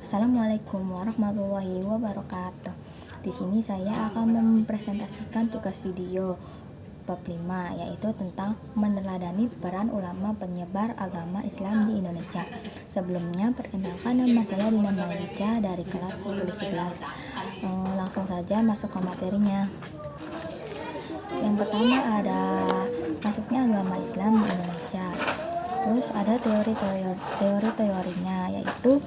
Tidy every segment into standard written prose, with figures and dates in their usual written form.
Assalamualaikum warahmatullahi wabarakatuh. Di sini saya akan mempresentasikan tugas video bab 5, yaitu tentang meneladani peran ulama penyebar agama Islam di Indonesia. Sebelumnya, perkenalkan, nama saya Dina Marica dari kelas 10-11. Langsung saja masuk ke materinya. Yang pertama ada masuknya agama Islam di Indonesia. Terus ada teori-teorinya, yaitu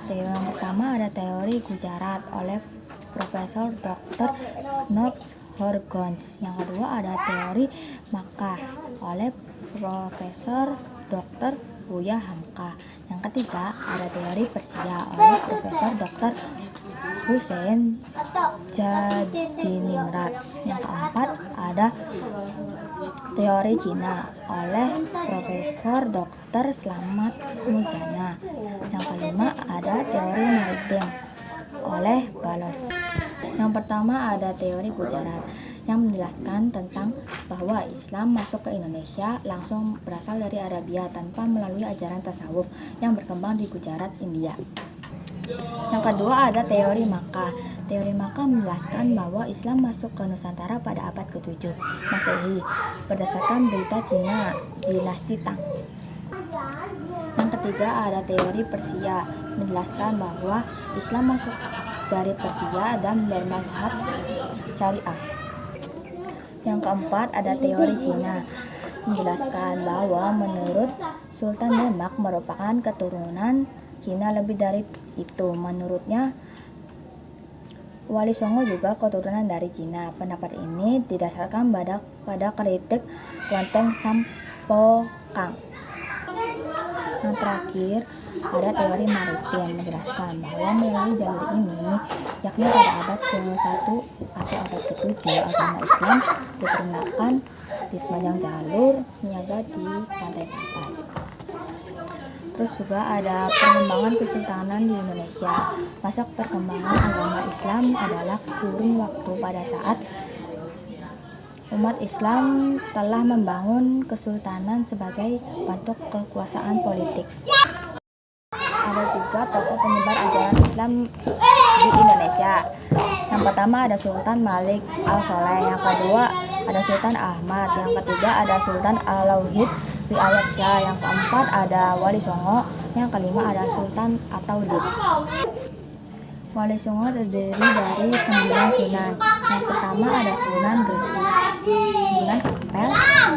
yang pertama ada teori Gujarat oleh Profesor Dr. Snows Horgons. Yang kedua ada teori Makkah oleh Profesor Dr. Buya Hamka. Yang ketiga ada teori Persia oleh Profesor Dr. Hussein Jadiningrat. Yang keempat ada teori Cina oleh Profesor Dr. Slamet Mujana. Yang kelima ada teori maritim oleh Baloch. Yang pertama ada teori Gujarat yang menjelaskan tentang bahwa Islam masuk ke Indonesia langsung berasal dari Arabia tanpa melalui ajaran tasawuf yang berkembang di Gujarat, India. Yang kedua ada teori Makkah. Teori Makkah menjelaskan bahwa Islam masuk ke Nusantara pada abad ke-7 Masehi berdasarkan berita Cina dinasti Tang. Yang ketiga ada teori Persia, menjelaskan bahwa Islam masuk dari Persia dan bermazhab syariah. Yang keempat ada teori Cina, menjelaskan bahwa menurut Sultan Demak merupakan keturunan Cina. Lebih dari itu, menurutnya Wali Songo juga keturunan dari Cina. Pendapat ini didasarkan pada kritik Klenteng Sampokang. Yang terakhir ada teori maritim, menjelaskan bahwa melalui jalur ini, yakni pada abad ke-1 atau abad ke-7, agama Islam dipergunakan di sepanjang jalur niaga di pantai-pantai. Terus juga ada perkembangan kesultanan di Indonesia. Masa perkembangan agama Islam adalah kurun waktu pada saat umat Islam telah membangun kesultanan sebagai bentuk kekuasaan politik. Ada juga tokoh penyebar ajaran Islam di Indonesia. Yang pertama ada Sultan Malik Al-Soleh, yang kedua ada Sultan Ahmad, yang ketiga ada Sultan Alauhid Riayat Shah, yang keempat ada Wali Songo, yang kelima ada Sultan Ataudid. Wali Songo terdiri dari 9 sunan. Yang pertama ada Sunan Gresik, Sunan Ampel,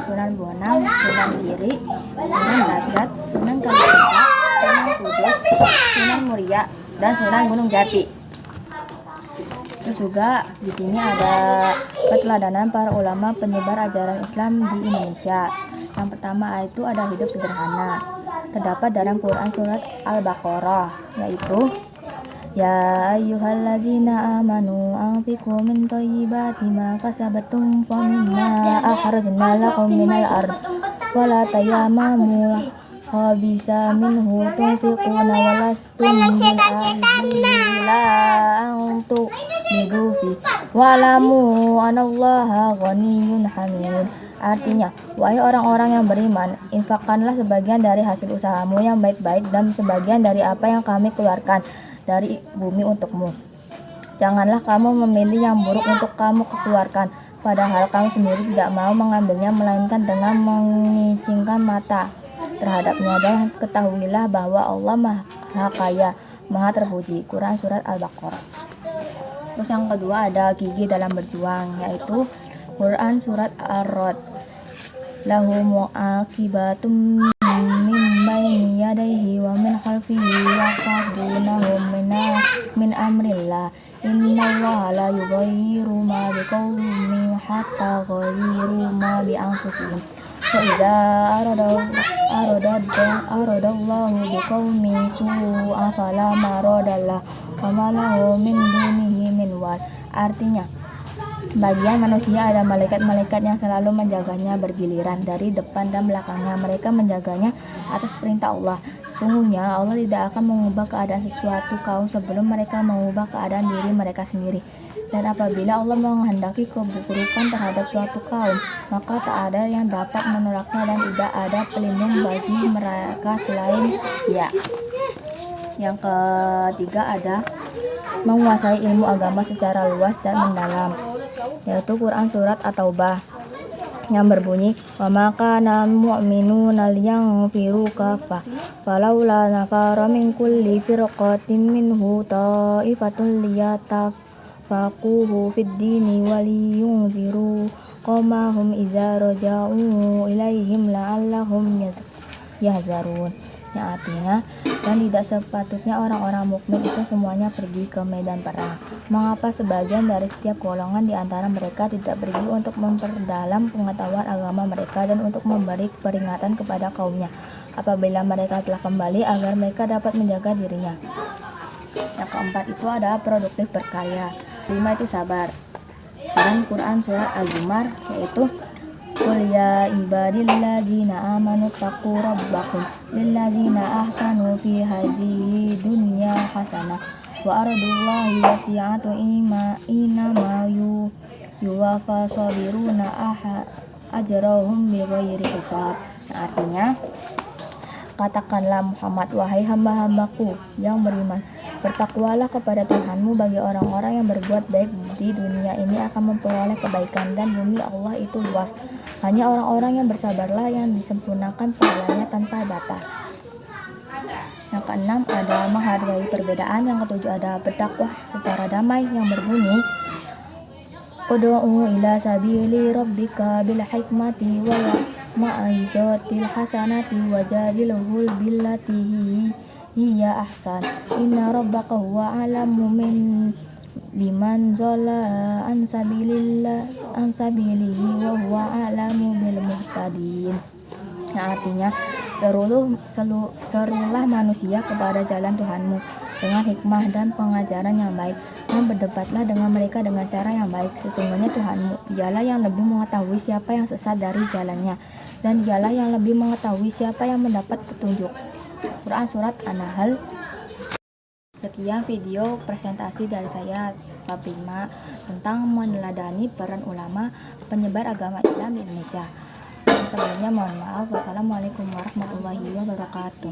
Sunan Bonang, Sunan Giri, Sunan Derajat, Sunan Kalijaga, Sunan Kudus, Sunan Muria, dan Sunan Gunung Jati. Terus juga di sini ada keteladanan para ulama penyebar ajaran Islam di Indonesia. Yang pertama itu ada hidup sederhana. Terdapat dalam Quran surat Al-Baqarah, yaitu Ya ayyuhallazina amanu anfiqu min thayyibati ma kasabatum wa mimma akhrajna lakum minal ard wa la tayammamul khabisa minhu tunfiquna wa lastum ila antu bidufi wa'lamu anallaha ghaniyyun hamid. Artinya, wahai orang-orang yang beriman, infakkanlah sebagian dari hasil usahamu yang baik-baik dan sebagian dari apa yang kami keluarkan dari bumi untukmu. Janganlah kamu memilih yang buruk untuk kamu keluarkan, padahal kamu sendiri tidak mau mengambilnya, melainkan dengan mengicingkan mata terhadapnya. Dan ketahuilah bahwa Allah Maha Kaya, Maha Terpuji. Quran surat Al-Baqarah. Terus yang kedua ada gigi dalam berjuang, yaitu Quran surat Ar-Rod. Lahu mu'aqibatum min baini yadayhi wa min khalfihi yahfazunahum min amrillah. Innallaha la yughayyiru ma biqaumin hatta yughayyiru ma bi anfusihim. Wa idza aradallahu biqaumin su'an fala maradallah wa ma lahu min dunihi min wal. Artinya, bagian manusia ada malaikat-malaikat yang selalu menjaganya bergiliran dari depan dan belakangnya. Mereka menjaganya atas perintah Allah. Sungguhnya Allah tidak akan mengubah keadaan sesuatu kaum sebelum mereka mengubah keadaan diri mereka sendiri. Dan apabila Allah menghendaki keburukan terhadap suatu kaum, maka tak ada yang dapat menolaknya dan tidak ada pelindung bagi mereka selain Dia. Yang ketiga ada menguasai ilmu agama secara luas dan mendalam, yaitu Quran surat At-Taubah yang berbunyi wa ma kana mu'minuna liyanfiru kaffah falaula nafara min kulli firqatin minhu ta'ifatun liyatafaquhu fid dini waliyunziru qaumahum idza raja'u ilaihim la'allahum yahzarun, yang artinya dan tidak sepatutnya orang-orang mukmin itu semuanya pergi ke medan perang. Mengapa sebagian dari setiap golongan di antara mereka tidak pergi untuk memperdalam pengetahuan agama mereka dan untuk memberi peringatan kepada kaumnya apabila mereka telah kembali agar mereka dapat menjaga dirinya. Yang keempat itu ada produktif berkarya. 5 itu sabar. Dan Quran surat Al-Zumar yaitu Qul ya ibadilladzina amanu taqu rabbakum lilladzina ahsanu fi hadhihi dunya hasanah wa ardullahi wasi'atu inama yuwafa sabiruna ajrahum bighairi hisab. Artinya, katakanlah Muhammad, wahai hamba-hambaku yang beriman, bertakwalah kepada Tuhanmu. Bagi orang-orang yang berbuat baik di dunia ini akan memperoleh kebaikan, dan bumi Allah itu luas. Hanya orang-orang yang bersabarlah yang disempurnakan pahalanya tanpa batas. Yang keenam ada menghargai perbedaan. Yang ketujuh ada berdakwah secara damai yang berbunyi Ud'u ila sabili rabbika bil hikmati wa ma'aizatil hasanati wajadilhum billati hiya ahsan inna rabbaka huwa alamu biman zalla an sabilihi wa huwa alamu bil muhtadin. Yang artinya serulah manusia kepada jalan Tuhanmu dengan hikmah dan pengajaran yang baik, dan berdebatlah dengan mereka dengan cara yang baik. Sesungguhnya Tuhanmu dialah yang lebih mengetahui siapa yang sesat dari jalannya, dan dialah yang lebih mengetahui siapa yang mendapat petunjuk. Quran surat An-Nahl. Sekian video presentasi dari saya bab 5 tentang meneladani peran ulama penyebar agama Islam di Indonesia. Sebelumnya mohon maaf. Wassalamualaikum warahmatullahi wabarakatuh.